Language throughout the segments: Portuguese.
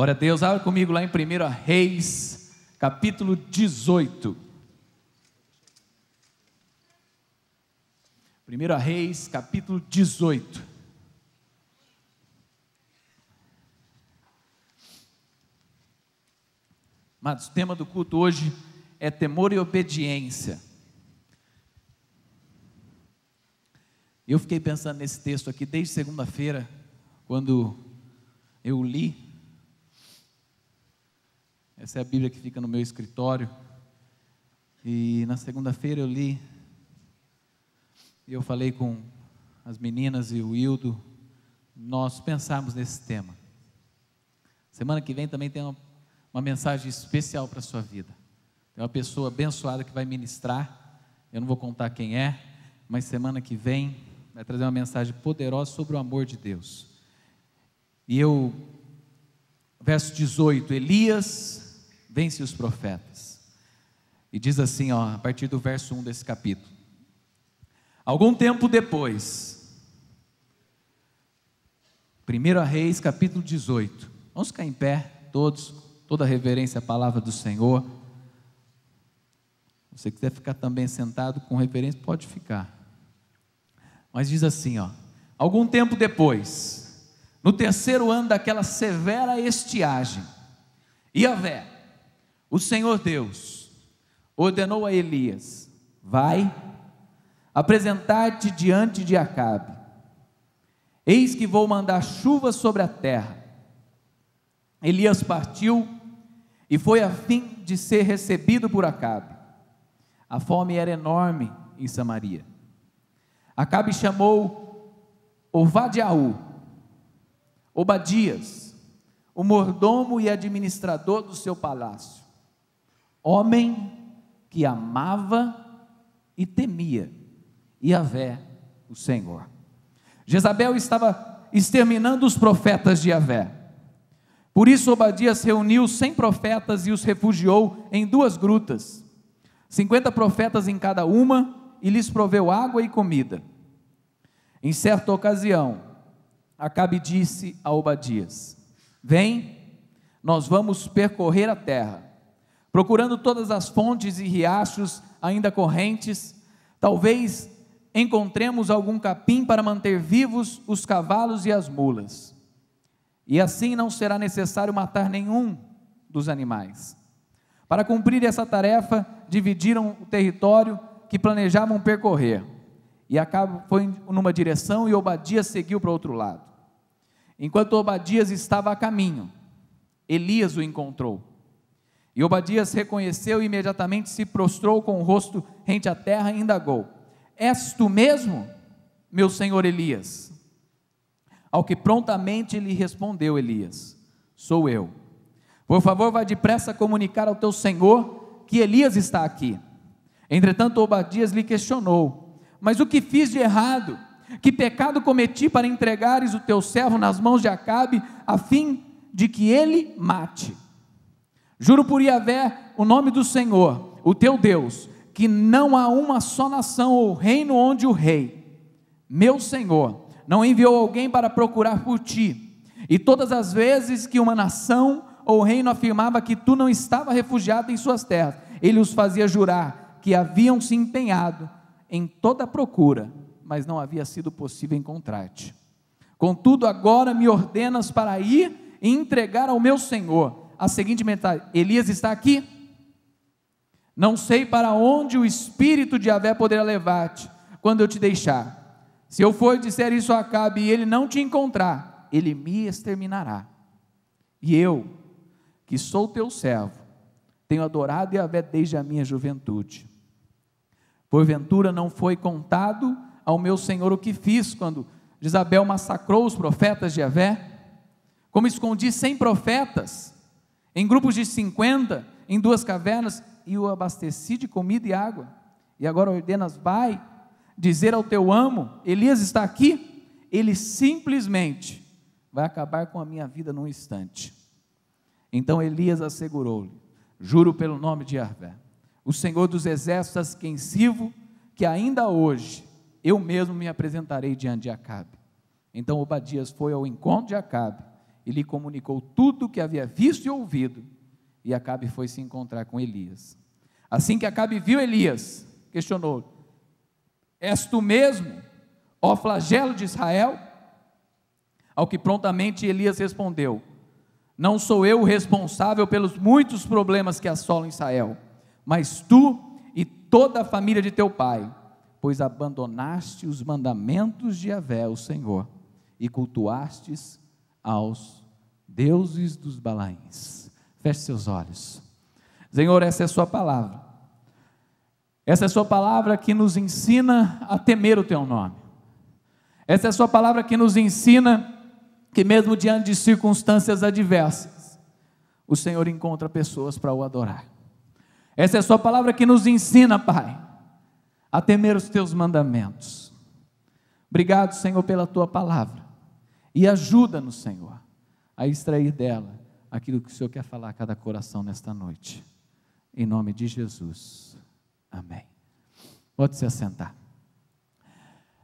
Glória a Deus, abra comigo lá em 1 Reis, capítulo 18. 1 Reis, capítulo 18. Amados, o tema do culto hoje é temor e obediência. Eu fiquei pensando nesse texto aqui desde segunda-feira, quando eu li. Essa é a Bíblia que fica no meu escritório, e na segunda-feira eu li, e eu falei com as meninas e o Hildo, nós pensarmos nesse tema. Semana que vem também tem uma mensagem especial para a sua vida, tem uma pessoa abençoada que vai ministrar, eu não vou contar quem é, mas semana que vem vai trazer uma mensagem poderosa sobre o amor de Deus. E verso 18, Elias vence os profetas, e diz assim, a partir do verso 1 desse capítulo: algum tempo depois, 1 Reis capítulo 18, vamos ficar em pé, todos, toda reverência à palavra do Senhor. Se você quiser ficar também sentado com reverência, pode ficar, mas diz assim, algum tempo depois, no terceiro ano daquela severa estiagem, Yahvé, o Senhor Deus, ordenou a Elias: vai, apresentar-te diante de Acabe, eis que vou mandar chuva sobre a terra. Elias partiu e foi a fim de ser recebido por Acabe. A fome era enorme em Samaria. Acabe chamou Obadias, o mordomo e administrador do seu palácio, homem que amava e temia Yahvé, o Senhor. Jezabel estava exterminando os profetas de Yahvé. Por isso Obadias reuniu 100 profetas e os refugiou em 2 grutas, 50 profetas em cada uma, e lhes proveu água e comida. Em certa ocasião, Acabe disse a Obadias: vem, nós vamos percorrer a terra, procurando todas as fontes e riachos ainda correntes, talvez encontremos algum capim para manter vivos os cavalos e as mulas, e assim não será necessário matar nenhum dos animais. Para cumprir essa tarefa, dividiram o território que planejavam percorrer, e Acabe foi numa direção e Obadias seguiu para o outro lado. Enquanto Obadias estava a caminho, Elias o encontrou, e Obadias reconheceu e imediatamente se prostrou com o rosto rente à terra e indagou: és tu mesmo, meu senhor Elias? Ao que prontamente lhe respondeu Elias: sou eu. Por favor, vá depressa comunicar ao teu senhor que Elias está aqui. Entretanto Obadias lhe questionou: mas o que fiz de errado? Que pecado cometi para entregares o teu servo nas mãos de Acabe, a fim de que ele mate? Juro por Yahvé, o nome do Senhor, o teu Deus, que não há uma só nação ou reino onde o rei, meu Senhor, não enviou alguém para procurar por ti. E todas as vezes que uma nação ou reino afirmava que tu não estava refugiado em suas terras, ele os fazia jurar que haviam se empenhado em toda a procura, mas não havia sido possível encontrar-te. Contudo, agora me ordenas para ir e entregar ao meu Senhor a seguinte mensagem: Elias está aqui? Não sei para onde o Espírito de Yahvé poderá levar-te quando eu te deixar. Se eu for dizer isso a Acabe e ele não te encontrar, ele me exterminará. E eu, que sou teu servo, tenho adorado Yahvé desde a minha juventude. Porventura não foi contado ao meu Senhor o que fiz quando Jezabel massacrou os profetas de Yahvé? Como escondi 100 profetas em grupos de 50 em 2 cavernas e o abasteci de comida e água? E agora ordenas: vai dizer ao teu amo, Elias está aqui? Ele simplesmente vai acabar com a minha vida num instante. Então Elias assegurou-lhe: juro pelo nome de Yahvé, o Senhor dos exércitos, a quem sirvo, que ainda hoje eu mesmo me apresentarei diante de Acabe. Então Obadias foi ao encontro de Acabe e lhe comunicou tudo o que havia visto e ouvido. E Acabe foi se encontrar com Elias. Assim que Acabe viu Elias, questionou: és tu mesmo, ó flagelo de Israel? Ao que prontamente Elias respondeu: não sou eu o responsável pelos muitos problemas que assolam Israel, mas tu e toda a família de teu pai, pois abandonaste os mandamentos de Yahvé, o Senhor, e cultuastes aos deuses dos Balaíns. Feche seus olhos. Senhor, essa é a sua palavra. Essa é a sua palavra que nos ensina a temer o teu nome. Essa é a sua palavra que nos ensina que mesmo diante de circunstâncias adversas, o Senhor encontra pessoas para o adorar. Essa é a sua palavra que nos ensina, Pai, a temer os teus mandamentos. Obrigado, Senhor, pela tua palavra, e ajuda-nos, Senhor, a extrair dela aquilo que o Senhor quer falar a cada coração nesta noite, em nome de Jesus, amém. Pode se assentar.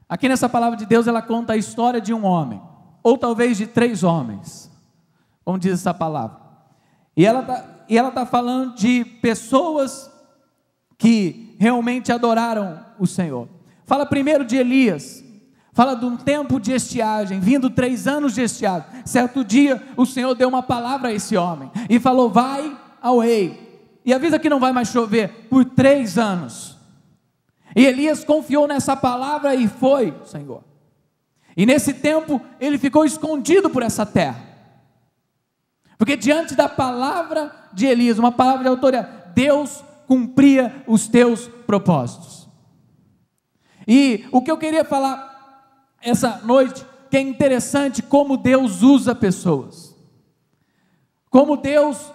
Aqui nessa palavra de Deus, ela conta a história de um homem, ou talvez de 3 homens, como diz essa palavra, e ela está falando de pessoas que realmente adoraram o Senhor. Fala primeiro de Elias, fala de um tempo de estiagem, vindo 3 anos de estiagem. Certo dia o Senhor deu uma palavra a esse homem, e falou: vai ao rei, e avisa que não vai mais chover por 3 anos, e Elias confiou nessa palavra e foi, Senhor, e nesse tempo ele ficou escondido por essa terra, porque diante da palavra de Elias, uma palavra de autoridade, Deus cumpria os teus propósitos. E o que eu queria falar essa noite, que é interessante como Deus usa pessoas, como Deus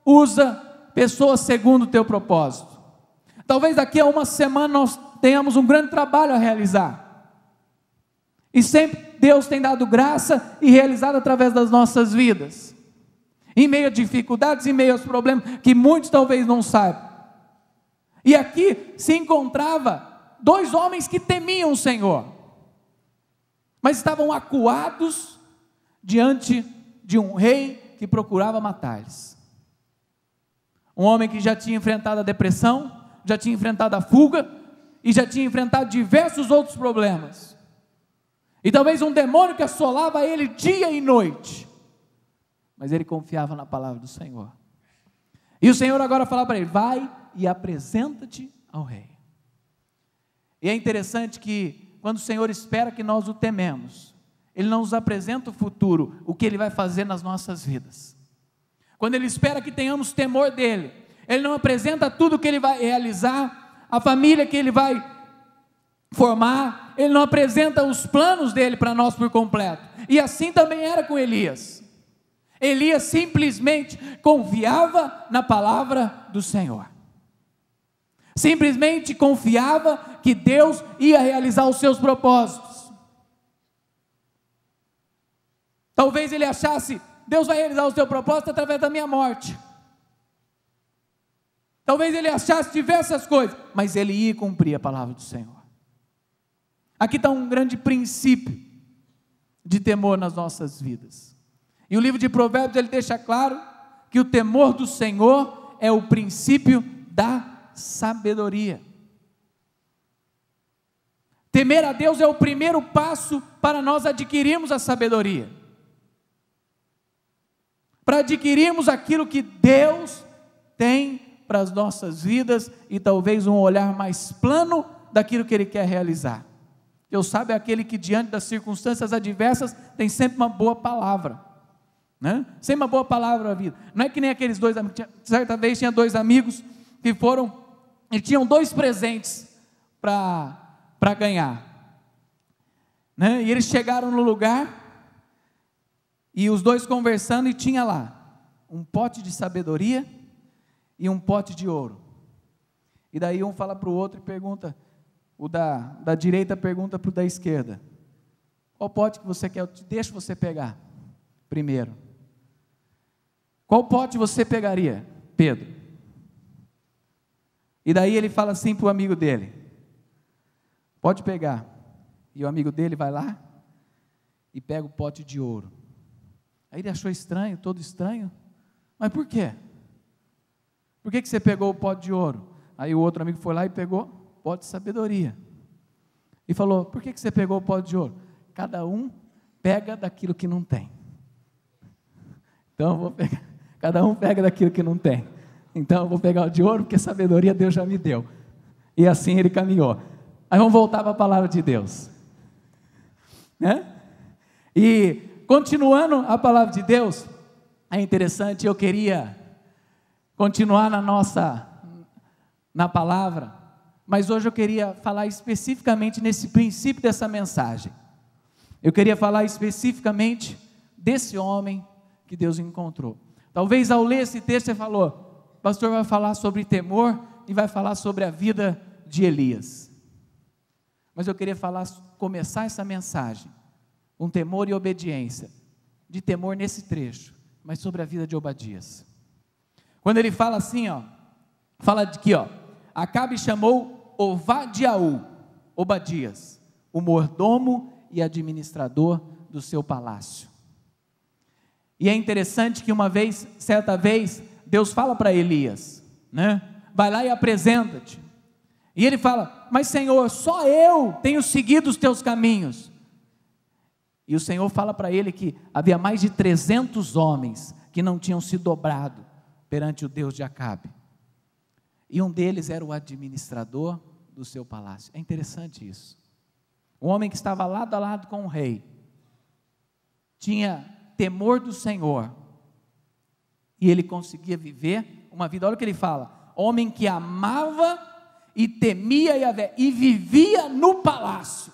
usa pessoas segundo o teu propósito. Talvez daqui a uma semana nós tenhamos um grande trabalho a realizar, e sempre Deus tem dado graça e realizado através das nossas vidas, em meio a dificuldades, em meio aos problemas, que muitos talvez não saibam. E aqui se encontrava 2 homens que temiam o Senhor, mas estavam acuados diante de um rei que procurava matar-lhes. Um homem que já tinha enfrentado a depressão, já tinha enfrentado a fuga, e já tinha enfrentado diversos outros problemas, e talvez um demônio que assolava ele dia e noite, mas ele confiava na palavra do Senhor. E o Senhor agora fala para ele: vai e apresenta-te ao rei. E é interessante que quando o Senhor espera que nós o tememos, Ele não nos apresenta o futuro, o que Ele vai fazer nas nossas vidas. Quando Ele espera que tenhamos temor dEle, Ele não apresenta tudo o que Ele vai realizar, a família que Ele vai formar, Ele não apresenta os planos dEle para nós por completo. E assim também era com Elias. Elias simplesmente confiava na palavra do Senhor, simplesmente confiava que Deus ia realizar os seus propósitos. Talvez ele achasse: Deus vai realizar o seu propósito através da minha morte. Talvez ele achasse diversas coisas, mas ele ia cumprir a palavra do Senhor. Aqui está um grande princípio de temor nas nossas vidas. E o livro de Provérbios, ele deixa claro que o temor do Senhor é o princípio da sabedoria. Temer a Deus é o primeiro passo para nós adquirirmos a sabedoria, para adquirirmos aquilo que Deus tem para as nossas vidas, e talvez um olhar mais plano daquilo que Ele quer realizar. Deus sabe, é aquele que diante das circunstâncias adversas tem sempre uma boa palavra, né? Sem uma boa palavra na vida. Não é que nem aqueles 2 amigos. Certa vez tinha 2 amigos que foram e tinham 2 presentes para ganhar, né? E eles chegaram no lugar, e os 2 conversando, e tinha lá um pote de sabedoria e um pote de ouro. E daí um fala para o outro e pergunta, o da direita pergunta para o da esquerda: qual pote que você quer? Deixa você pegar primeiro. Qual pote você pegaria, Pedro? E daí ele fala assim para o amigo dele: pode pegar. E o amigo dele vai lá e pega o pote de ouro. Aí ele achou estranho, todo estranho. Mas por quê? Por que você pegou o pote de ouro? Aí o outro amigo foi lá e pegou o pote de sabedoria. E falou, por que você pegou o pote de ouro? Cada um pega daquilo que não tem. Então eu vou pegar, cada um pega daquilo que não tem. Então eu vou pegar o de ouro, porque sabedoria Deus já me deu. E assim ele caminhou. Aí vamos voltar para a palavra de Deus, né? E continuando a palavra de Deus, é interessante, eu queria continuar na palavra, mas hoje eu queria falar especificamente nesse princípio dessa mensagem. Eu queria falar especificamente desse homem que Deus encontrou. Talvez ao ler esse texto você falou, o pastor vai falar sobre temor e vai falar sobre a vida de Elias. Mas eu queria começar essa mensagem com temor e obediência, de temor nesse trecho, mas sobre a vida de Obadias. Quando ele fala assim, fala aqui, Acabe chamou Obadias, o mordomo e administrador do seu palácio. E é interessante que certa vez, Deus fala para Elias, né? Vai lá e apresenta-te. E ele fala, mas Senhor, só eu tenho seguido os teus caminhos. E o Senhor fala para ele que havia mais de 300 homens que não tinham se dobrado perante o Deus de Acabe. E um deles era o administrador do seu palácio. É interessante isso. Um homem que estava lado a lado com o rei, tinha temor do Senhor, e ele conseguia viver uma vida, olha o que ele fala, homem que amava e temia Yahvé, e vivia no palácio.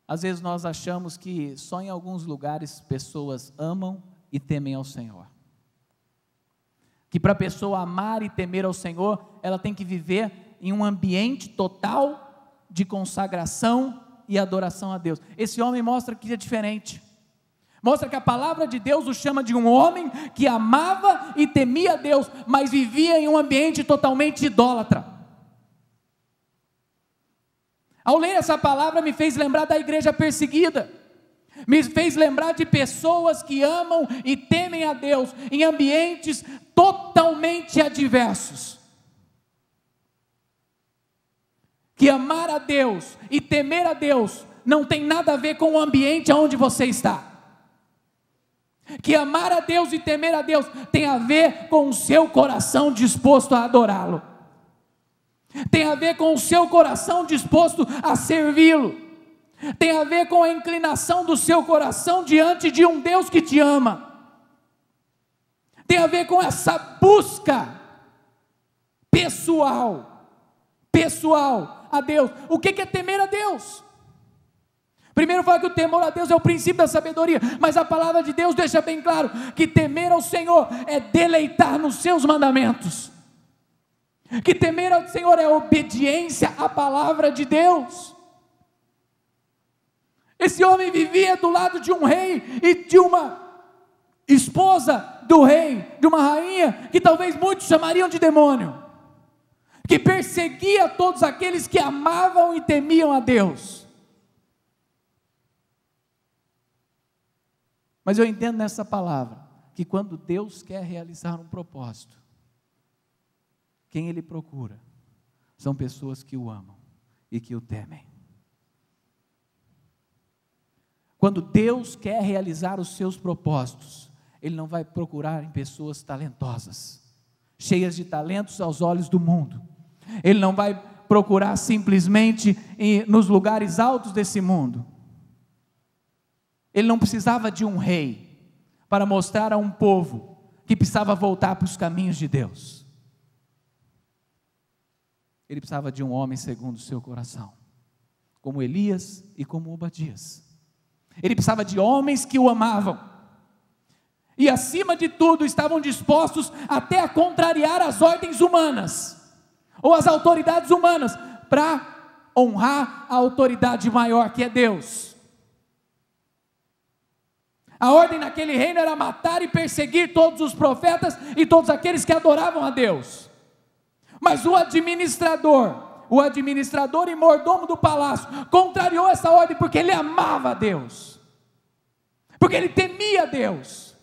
Às vezes nós achamos que só em alguns lugares pessoas amam e temem ao Senhor, que para a pessoa amar e temer ao Senhor, ela tem que viver em um ambiente total de consagração e adoração a Deus. Esse homem mostra que é diferente, mostra que a palavra de Deus o chama de um homem que amava e temia a Deus, mas vivia em um ambiente totalmente idólatra. Ao ler essa palavra me fez lembrar da igreja perseguida, me fez lembrar de pessoas que amam e temem a Deus em ambientes totalmente adversos. Que amar a Deus e temer a Deus não tem nada a ver com o ambiente onde você está. Que amar a Deus e temer a Deus tem a ver com o seu coração disposto a adorá-lo, tem a ver com o seu coração disposto a servi-lo, tem a ver com a inclinação do seu coração diante de um Deus que te ama, tem a ver com essa busca pessoal a Deus. O que é temer a Deus? Primeiro fala que o temor a Deus é o princípio da sabedoria, mas a palavra de Deus deixa bem claro que temer ao Senhor é deleitar nos seus mandamentos, que temer ao Senhor é obediência à palavra de Deus. Esse homem vivia do lado de um rei e de uma esposa do rei, de uma rainha, que talvez muitos chamariam de demônio, que perseguia todos aqueles que amavam e temiam a Deus. Mas eu entendo nessa palavra, que quando Deus quer realizar um propósito, quem Ele procura, são pessoas que o amam e que o temem. Quando Deus quer realizar os seus propósitos, Ele não vai procurar em pessoas talentosas, cheias de talentos aos olhos do mundo. Ele não vai procurar simplesmente nos lugares altos desse mundo. Ele não precisava de um rei para mostrar a um povo que precisava voltar para os caminhos de Deus. Ele precisava de um homem segundo o seu coração, como Elias e como Obadias. Ele precisava de homens que o amavam, e acima de tudo estavam dispostos até a contrariar as ordens humanas, ou as autoridades humanas, para honrar a autoridade maior que é Deus. A ordem naquele reino era matar e perseguir todos os profetas e todos aqueles que adoravam a Deus. Mas o administrador e mordomo do palácio contrariou essa ordem porque ele amava a Deus. porque ele temia Deus.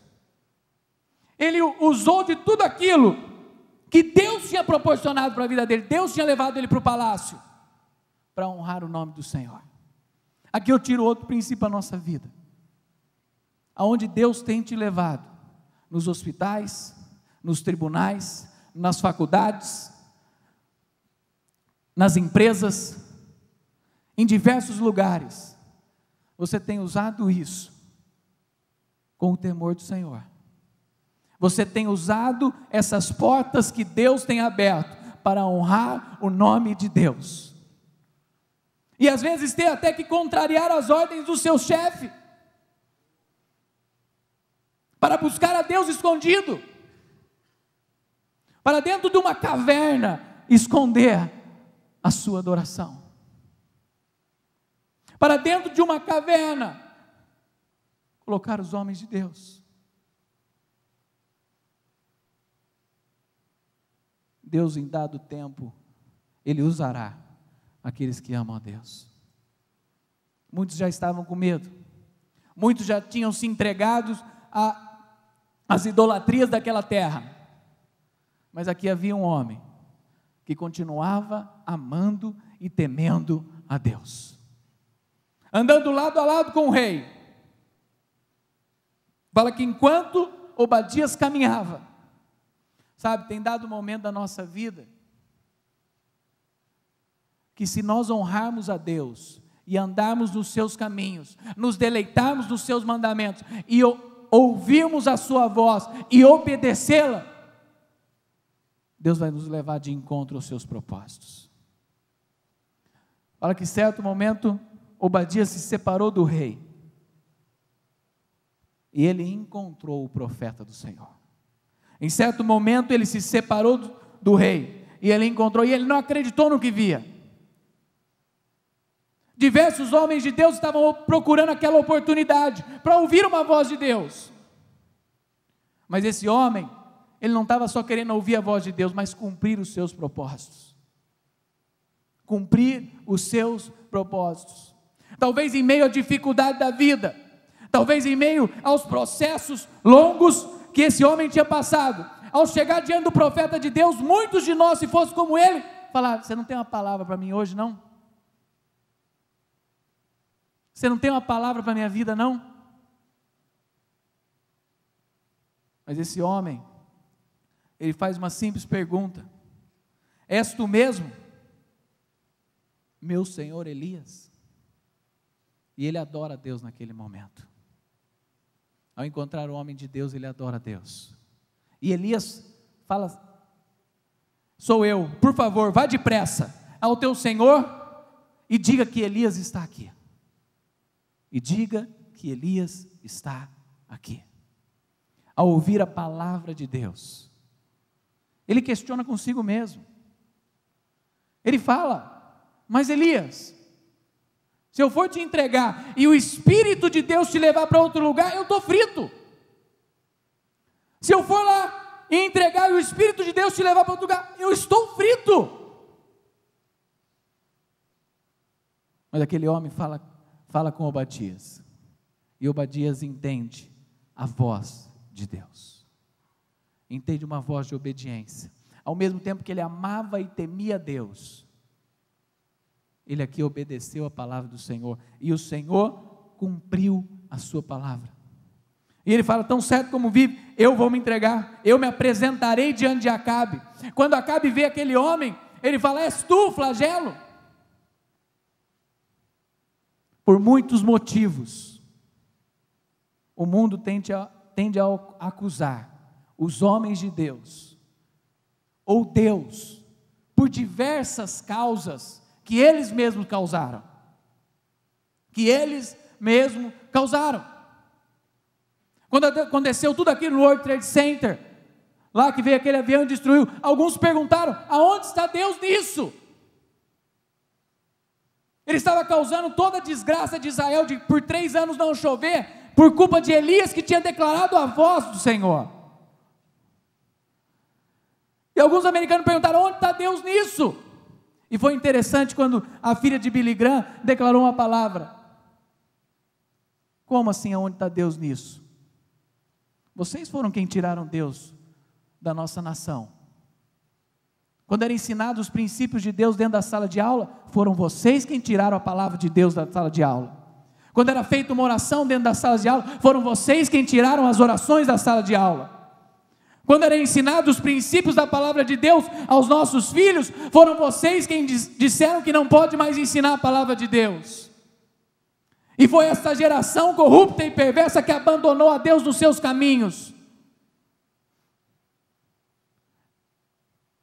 Ele usou de tudo aquilo que Deus tinha proporcionado para a vida dele. Deus tinha levado ele para o palácio para honrar o nome do Senhor. Aqui eu tiro outro princípio da nossa vida. Aonde Deus tem te levado, nos hospitais, nos tribunais, nas faculdades, nas empresas, em diversos lugares, você tem usado isso com o temor do Senhor. Você tem usado essas portas que Deus tem aberto para honrar o nome de Deus. E às vezes tem até que contrariar as ordens do seu chefe, para buscar a Deus escondido, para dentro de uma caverna esconder a sua adoração, para dentro de uma caverna colocar os homens de Deus. Deus, em dado tempo, Ele usará aqueles que amam a Deus. Muitos já estavam com medo, muitos já tinham se entregado às idolatrias daquela terra, mas aqui havia um homem que continuava amando e temendo a Deus, andando lado a lado com o rei. Fala que enquanto Obadias caminhava, sabe, tem dado um momento da nossa vida que, se nós honrarmos a Deus e andarmos nos seus caminhos, nos deleitarmos nos seus mandamentos e ouvirmos a sua voz e obedecê-la, Deus vai nos levar de encontro aos seus propósitos. Fala que em certo momento Obadias se separou do rei e ele encontrou o profeta do Senhor. Em certo momento ele se separou do rei e ele encontrou, e ele não acreditou no que via. Diversos homens de Deus estavam procurando aquela oportunidade para ouvir uma voz de Deus, mas esse homem, ele não estava só querendo ouvir a voz de Deus, mas cumprir os seus propósitos. Cumprir os seus propósitos. Talvez em meio à dificuldade da vida, talvez em meio aos processos longos que esse homem tinha passado, ao chegar diante do profeta de Deus, muitos de nós, se fosse como ele, falaram: você não tem uma palavra para mim hoje, não? Você não tem uma palavra para a minha vida, não? Mas esse homem, ele faz uma simples pergunta: és tu mesmo, meu senhor Elias? E ele adora a Deus naquele momento. Ao encontrar o homem de Deus, ele adora a Deus. E Elias fala: sou eu, por favor, vá depressa ao teu senhor e diga que Elias está aqui. E diga que Elias está aqui. Ao ouvir a palavra de Deus, ele questiona consigo mesmo. Ele fala: mas Elias, se eu for te entregar e o Espírito de Deus te levar para outro lugar, eu estou frito. Se eu for lá e entregar e o Espírito de Deus te levar para outro lugar, eu estou frito. Mas aquele homem fala com Obadias, e Obadias entende a voz de Deus, entende uma voz de obediência. Ao mesmo tempo que ele amava e temia Deus, ele aqui obedeceu a palavra do Senhor, e o Senhor cumpriu a sua palavra. E ele fala: tão certo como vive, eu vou me entregar, eu me apresentarei diante de Acabe. Quando Acabe vê aquele homem, ele fala: és tu o flagelo? Por muitos motivos, o mundo tende a acusar os homens de Deus, ou Deus, por diversas causas que eles mesmos causaram. Quando aconteceu tudo aquilo no World Trade Center, lá que veio aquele avião e destruiu, alguns perguntaram: aonde está Deus nisso? Ele estava causando toda a desgraça de Israel, de por 3 anos não chover, por culpa de Elias, que tinha declarado a voz do Senhor. E alguns americanos perguntaram: onde está Deus nisso? E foi interessante quando a filha de Billy Graham declarou uma palavra: Como assim, aonde está Deus nisso? Vocês foram quem tiraram Deus da nossa nação. Quando eram ensinados os princípios de Deus dentro da sala de aula, foram vocês quem tiraram a palavra de Deus da sala de aula. Quando era feita uma oração dentro da sala de aula, foram vocês quem tiraram as orações da sala de aula. Quando eram ensinados os princípios da palavra de Deus aos nossos filhos, foram vocês quem disseram que não pode mais ensinar a palavra de Deus. E foi essa geração corrupta e perversa que abandonou a Deus nos seus caminhos.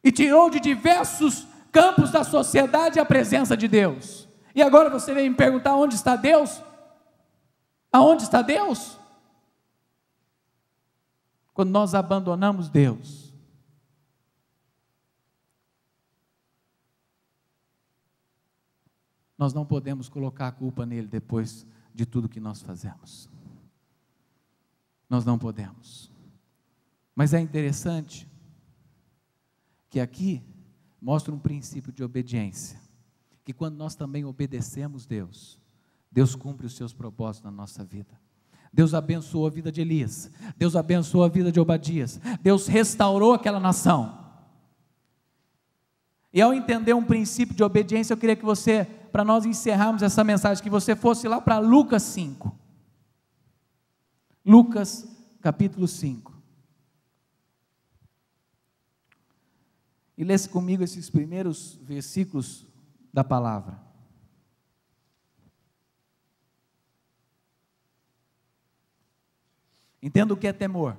E tirou de diversos campos da sociedade a presença de Deus. E agora você vem me perguntar onde está Deus? Aonde está Deus? Quando nós abandonamos Deus, nós não podemos colocar a culpa nele depois de tudo que nós fazemos. Nós não podemos. Mas é interessante que aqui mostra um princípio de obediência, que quando nós também obedecemos Deus, Deus cumpre os seus propósitos na nossa vida. Deus abençoou a vida de Elias, Deus abençoou a vida de Obadias, Deus restaurou aquela nação. E ao entender um princípio de obediência, eu queria que você, para nós encerrarmos essa mensagem, que você fosse lá para Lucas 5. Lucas capítulo 5. E lesse comigo esses primeiros versículos da palavra. Entenda o que é temor.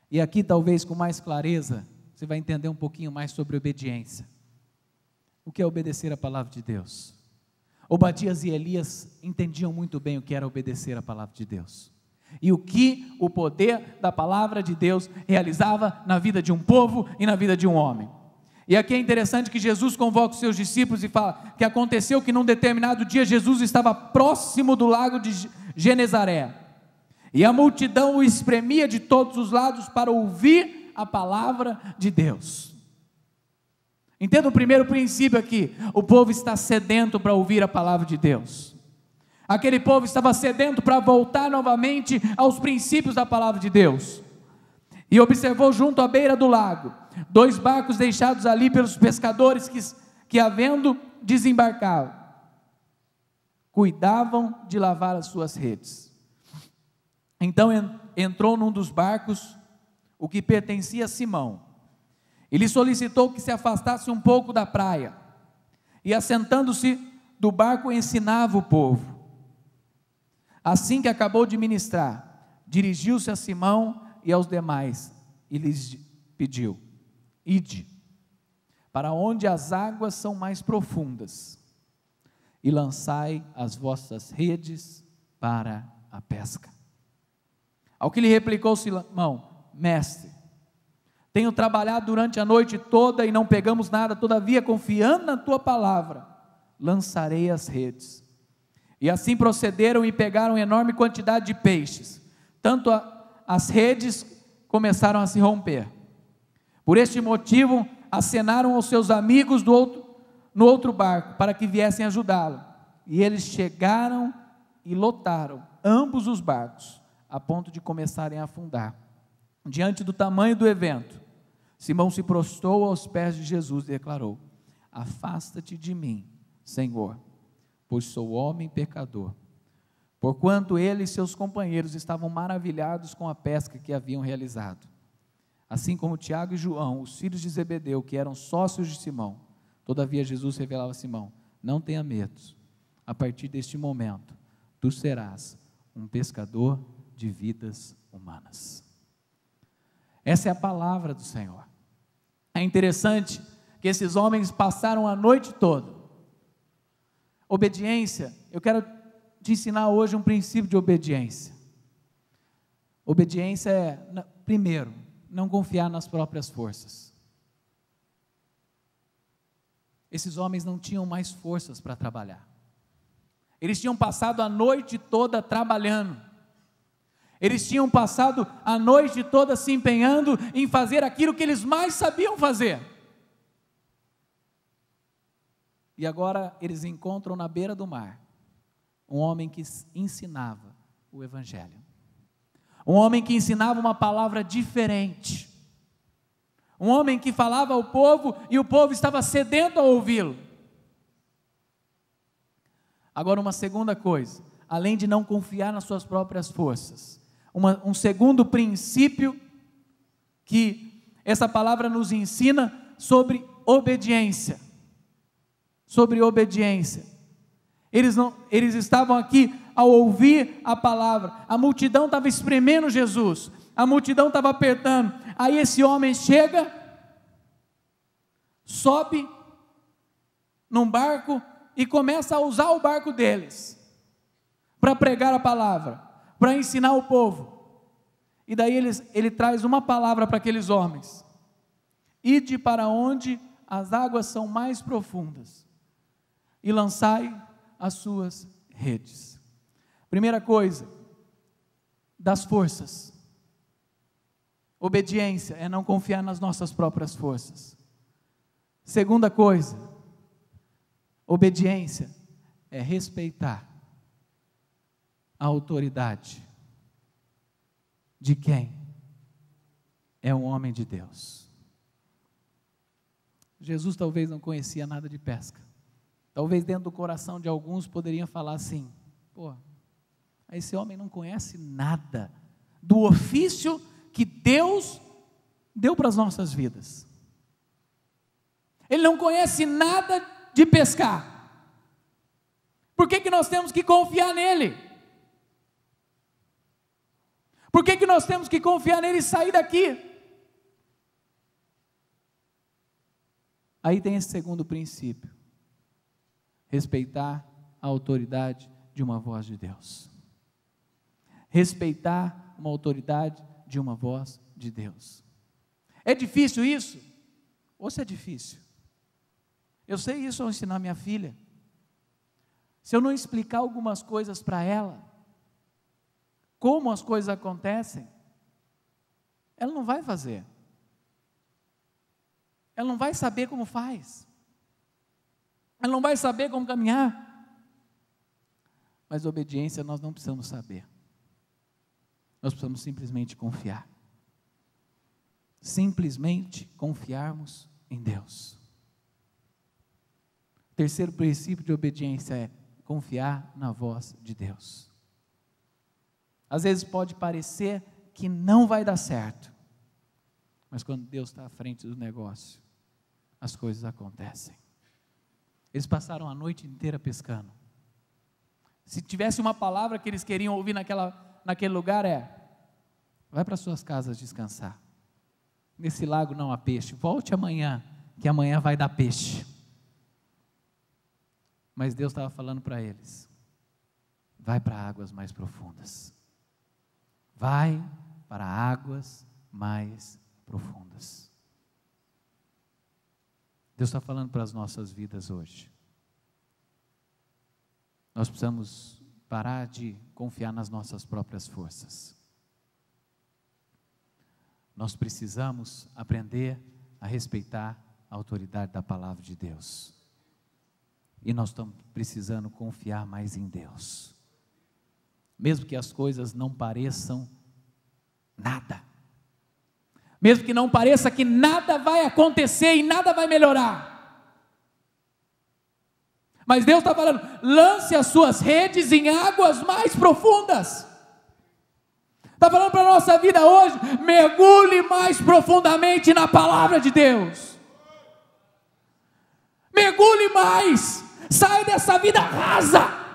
E aqui talvez com mais clareza, você vai entender um pouquinho mais sobre obediência. O que é obedecer a palavra de Deus? Obadias e Elias entendiam muito bem o que era obedecer a palavra de Deus. E o que o poder da palavra de Deus realizava na vida de um povo e na vida de um homem. E aqui é interessante que Jesus convoca os seus discípulos e fala que aconteceu que num determinado dia Jesus estava próximo do lago de Genezaré. E a multidão o espremia de todos os lados para ouvir a palavra de Deus. Entenda o primeiro princípio aqui: o povo está sedento para ouvir a palavra de Deus. Aquele povo estava sedento para voltar novamente aos princípios da palavra de Deus. E observou junto à beira do lago 2 barcos deixados ali pelos pescadores que havendo desembarcado, cuidavam de lavar as suas redes. Então entrou num dos barcos, o que pertencia a Simão. Ele solicitou que se afastasse um pouco da praia, e assentando-se do barco ensinava o povo. Assim que acabou de ministrar, dirigiu-se a Simão e aos demais, e lhes pediu: ide, para onde as águas são mais profundas, e lançai as vossas redes para a pesca. Ao que lhe replicou Simão: mestre, tenho trabalhado durante a noite toda e não pegamos nada, todavia, confiando na tua palavra, lançarei as redes. E assim procederam e pegaram enorme quantidade de peixes, tanto as redes começaram a se romper. Por este motivo, acenaram aos seus amigos no outro barco, para que viessem ajudá-lo. E eles chegaram e lotaram ambos os barcos, a ponto de começarem a afundar. Diante do tamanho do evento, Simão se prostrou aos pés de Jesus e declarou: afasta-te de mim, Senhor, pois sou homem pecador. Porquanto ele e seus companheiros estavam maravilhados com a pesca que haviam realizado. Assim como Tiago e João, os filhos de Zebedeu, que eram sócios de Simão. Todavia Jesus revelava a Simão: não tenha medo, a partir deste momento, tu serás um pescador de vidas humanas. Essa é a palavra do Senhor. É interessante que esses homens passaram a noite toda. Obediência, eu quero te ensinar hoje um princípio de obediência. Obediência é, primeiro, não confiar nas próprias forças. Esses homens não tinham mais forças para trabalhar. Eles tinham passado a noite toda trabalhando. Eles tinham passado a noite toda se empenhando em fazer aquilo que eles mais sabiam fazer. E agora eles encontram na beira do mar um homem que ensinava o Evangelho. Um homem que ensinava uma palavra diferente. Um homem que falava ao povo e o povo estava sedento a ouvi-lo. Agora, uma segunda coisa, além de não confiar nas suas próprias forças, um segundo princípio que essa palavra nos ensina sobre obediência. Sobre obediência. Eles estavam aqui ao ouvir a palavra, a multidão estava espremendo Jesus, a multidão estava apertando, aí esse homem chega, sobe num barco e começa a usar o barco deles, para pregar a palavra, para ensinar o povo, e daí ele traz uma palavra para aqueles homens: ide para onde as águas são mais profundas, e lançai as suas redes. Primeira coisa, das forças. Obediência é não confiar nas nossas próprias forças. Segunda coisa, obediência é respeitar a autoridade de quem é um homem de Deus. Jesus talvez não conhecia nada de pesca. Talvez dentro do coração de alguns poderiam falar assim: pô, esse homem não conhece nada do ofício que Deus deu para as nossas vidas. Ele não conhece nada de pescar. Por que nós temos que confiar nele? Por que nós temos que confiar nele e sair daqui? Aí tem esse segundo princípio: respeitar a autoridade de uma voz de Deus. Respeitar uma autoridade de uma voz de Deus. É difícil isso? Ou se é difícil? Eu sei isso ao ensinar minha filha. Se eu não explicar algumas coisas para ela, como as coisas acontecem, ela não vai fazer. Ela não vai saber como faz. Ela não vai saber como caminhar. Mas obediência nós não precisamos saber. Nós precisamos simplesmente confiar. Simplesmente confiarmos em Deus. Terceiro princípio de obediência é confiar na voz de Deus. Às vezes pode parecer que não vai dar certo, mas quando Deus está à frente do negócio, as coisas acontecem. Eles passaram a noite inteira pescando. Se tivesse uma palavra que eles queriam ouvir naquele lugar, vai para suas casas descansar. Nesse lago não há peixe, volte amanhã, que amanhã vai dar peixe. Mas Deus estava falando para eles: vai para águas mais profundas. Vai para águas mais profundas. Deus está falando para as nossas vidas hoje. Nós precisamos parar de confiar nas nossas próprias forças. Nós precisamos aprender a respeitar a autoridade da palavra de Deus. E nós estamos precisando confiar mais em Deus. Mesmo que as coisas não pareçam nada. Mesmo que não pareça que nada vai acontecer e nada vai melhorar. Mas Deus está falando: lance as suas redes em águas mais profundas. Está falando para a nossa vida hoje: mergulhe mais profundamente na palavra de Deus. Mergulhe mais. Sai dessa vida rasa.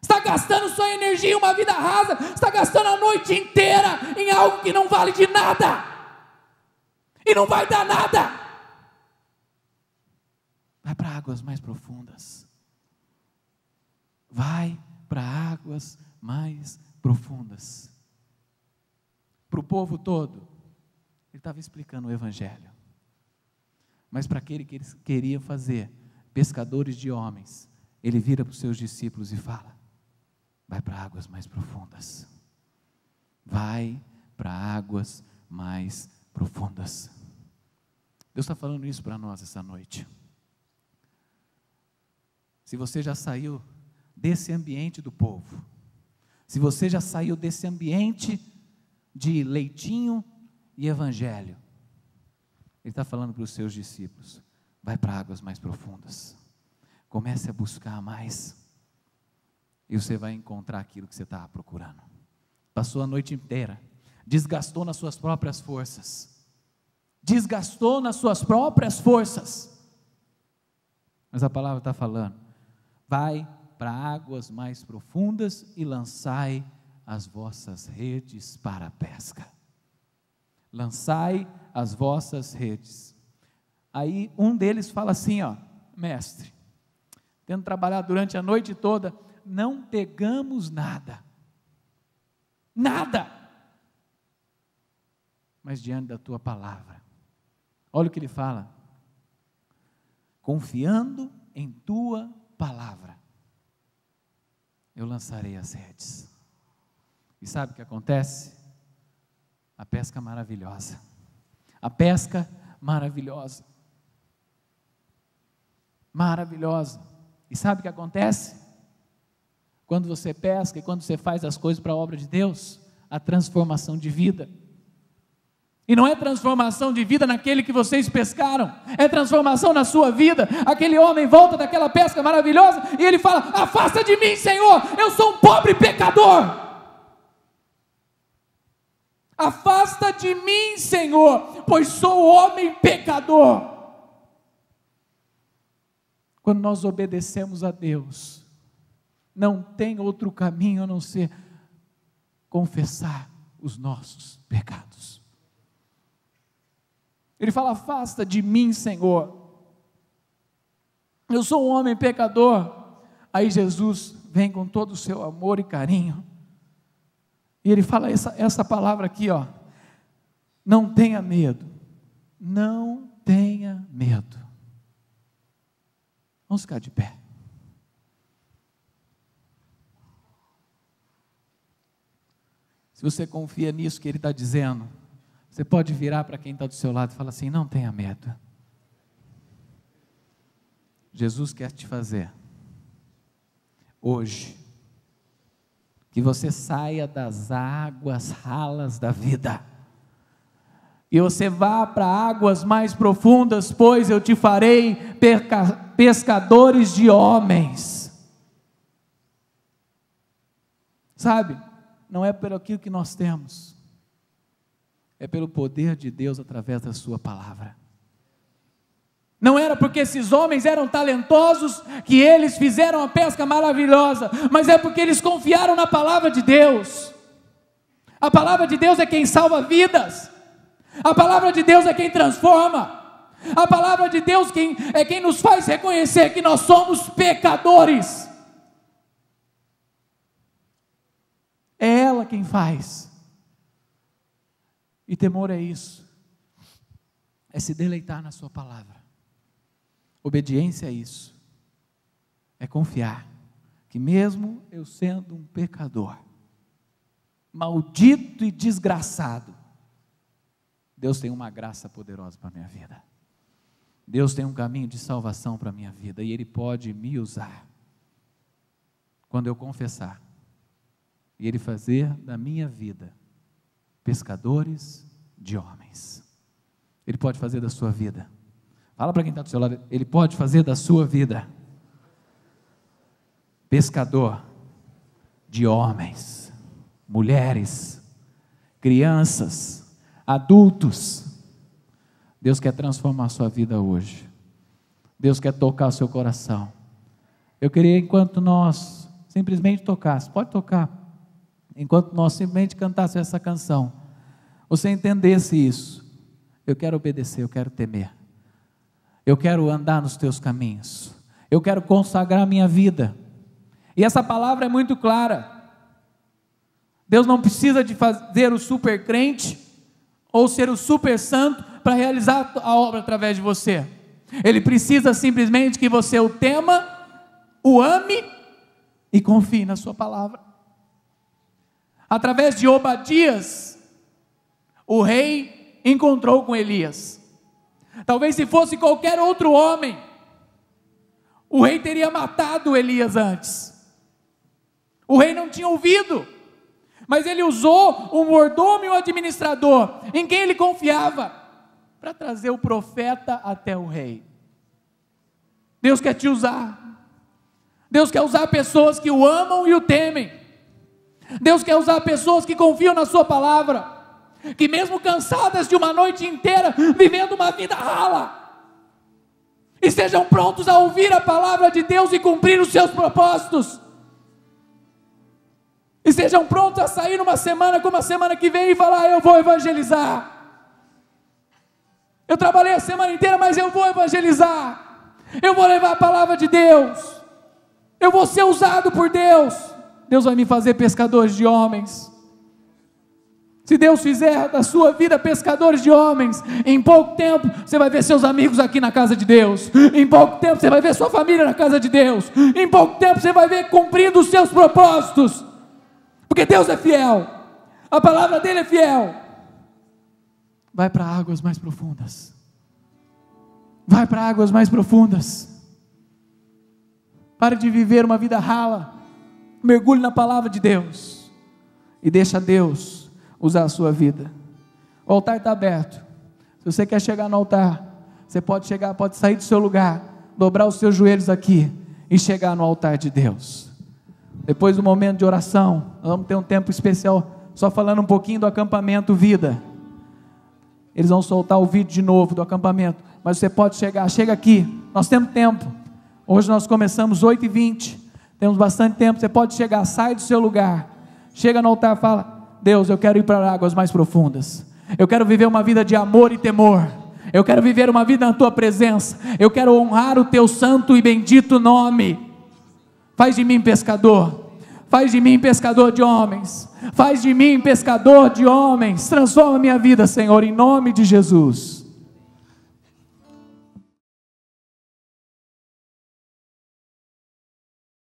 Está gastando sua energia em uma vida rasa. Está gastando a noite inteira em algo que não vale de nada. E não vai dar nada. Vai para águas mais profundas. Vai para águas mais profundas. Para o povo todo, ele estava explicando o Evangelho. Mas para aquele que eles queriam fazer, pescadores de homens, ele vira para os seus discípulos e fala: vai para águas mais profundas. Vai para águas mais profundas. Deus está falando isso para nós essa noite. Se você já saiu desse ambiente do povo, Se você já saiu desse ambiente de leitinho e evangelho, Ele está falando para os seus discípulos: vai para águas mais profundas, comece a buscar mais, e você vai encontrar aquilo que você estava procurando. Passou a noite inteira, desgastou nas suas próprias forças, mas a palavra está falando: vai para águas mais profundas e lançai as vossas redes para a pesca. Lançai as vossas redes. Aí um deles fala assim: mestre, tendo trabalhado durante a noite toda, não pegamos nada, mas diante da tua palavra, olha o que ele fala: confiando em tua palavra, eu lançarei as redes. E sabe o que acontece? A pesca maravilhosa, e sabe o que acontece? Quando você pesca e quando você faz as coisas para a obra de Deus, a transformação de vida. E não é transformação de vida naquele que vocês pescaram, é transformação na sua vida. Aquele homem volta daquela pesca maravilhosa e ele fala: afasta de mim, Senhor, eu sou um pobre pecador. Afasta de mim, Senhor, pois sou homem pecador. Quando nós obedecemos a Deus, não tem outro caminho a não ser confessar os nossos pecados. Ele fala: afasta de mim, Senhor, eu sou um homem pecador. Aí Jesus vem com todo o seu amor e carinho, e ele fala essa palavra aqui, não tenha medo, não tenha medo. Vamos ficar de pé. Se você confia nisso que ele está dizendo, você pode virar para quem está do seu lado e falar assim: não tenha medo. Jesus quer te fazer hoje que você saia das águas ralas da vida e você vá para águas mais profundas, pois eu te farei pescadores de homens. Sabe, não é pelo aquilo que nós temos, é pelo poder de Deus através da sua palavra. Não era porque esses homens eram talentosos que eles fizeram a pesca maravilhosa, mas é porque eles confiaram na palavra de Deus. A palavra de Deus é quem salva vidas, a palavra de Deus é quem transforma, a palavra de Deus é quem nos faz reconhecer que nós somos pecadores. É ela quem faz. E temor é isso, é se deleitar na sua palavra. Obediência é isso, é confiar que mesmo eu sendo um pecador, maldito e desgraçado, Deus tem uma graça poderosa para a minha vida. Deus tem um caminho de salvação para a minha vida, e Ele pode me usar, quando eu confessar, e Ele fazer da minha vida pescadores de homens. Ele pode fazer da sua vida. Fala para quem está do seu lado: Ele pode fazer da sua vida pescador de homens, mulheres, crianças, adultos. Deus quer transformar a sua vida hoje. Deus quer tocar o seu coração. Eu queria, enquanto nós simplesmente tocasse, pode tocar, enquanto nós simplesmente cantássemos essa canção, você entendesse isso: eu quero obedecer, eu quero temer, eu quero andar nos teus caminhos, eu quero consagrar minha vida. E essa palavra é muito clara. Deus não precisa de fazer o super crente ou ser o super santo para realizar a obra através de você. Ele precisa simplesmente que você o tema, o ame e confie na sua palavra. Através de Obadias, o rei encontrou com Elias. Talvez se fosse qualquer outro homem, o rei teria matado Elias antes. O rei não tinha ouvido Mas ele usou o mordomo e o administrador, em quem ele confiava, para trazer o profeta até o rei. Deus quer te usar. Deus quer usar pessoas que o amam e o temem. Deus quer usar pessoas que confiam na sua palavra, que mesmo cansadas de uma noite inteira, vivendo uma vida rala, estejam prontos a ouvir a palavra de Deus e cumprir os seus propósitos. Estejam prontos a sair numa semana como a semana que vem e falar: eu vou evangelizar. Eu trabalhei a semana inteira, mas eu vou evangelizar. Eu vou levar a palavra de Deus. Eu vou ser usado por Deus. Deus vai me fazer pescadores de homens. Se Deus fizer da sua vida pescadores de homens, em pouco tempo você vai ver seus amigos aqui na casa de Deus. Em pouco tempo você vai ver sua família na casa de Deus. Em pouco tempo você vai ver cumprindo os seus propósitos. Porque Deus é fiel. A palavra dele é fiel. Vai para águas mais profundas. Vai para águas mais profundas. Pare de viver uma vida rala. Mergulhe na palavra de Deus. E deixa Deus usar a sua vida. O altar está aberto. Se você quer chegar no altar, você pode chegar, pode sair do seu lugar, dobrar os seus joelhos aqui e chegar no altar de Deus. Depois do momento de oração, nós vamos ter um tempo especial, só falando um pouquinho do acampamento Vida. Eles vão soltar o vídeo de novo do acampamento, mas você pode chegar, chega aqui, nós temos tempo. Hoje nós começamos 8h20, temos bastante tempo. Você pode chegar, sai do seu lugar, chega no altar e fala: Deus, eu quero ir para águas mais profundas. Eu quero viver uma vida de amor e temor. Eu quero viver uma vida na tua presença. Eu quero honrar o teu santo e bendito nome. Faz de mim pescador. Faz de mim pescador de homens. Faz de mim pescador de homens. Transforma a minha vida, Senhor, em nome de Jesus.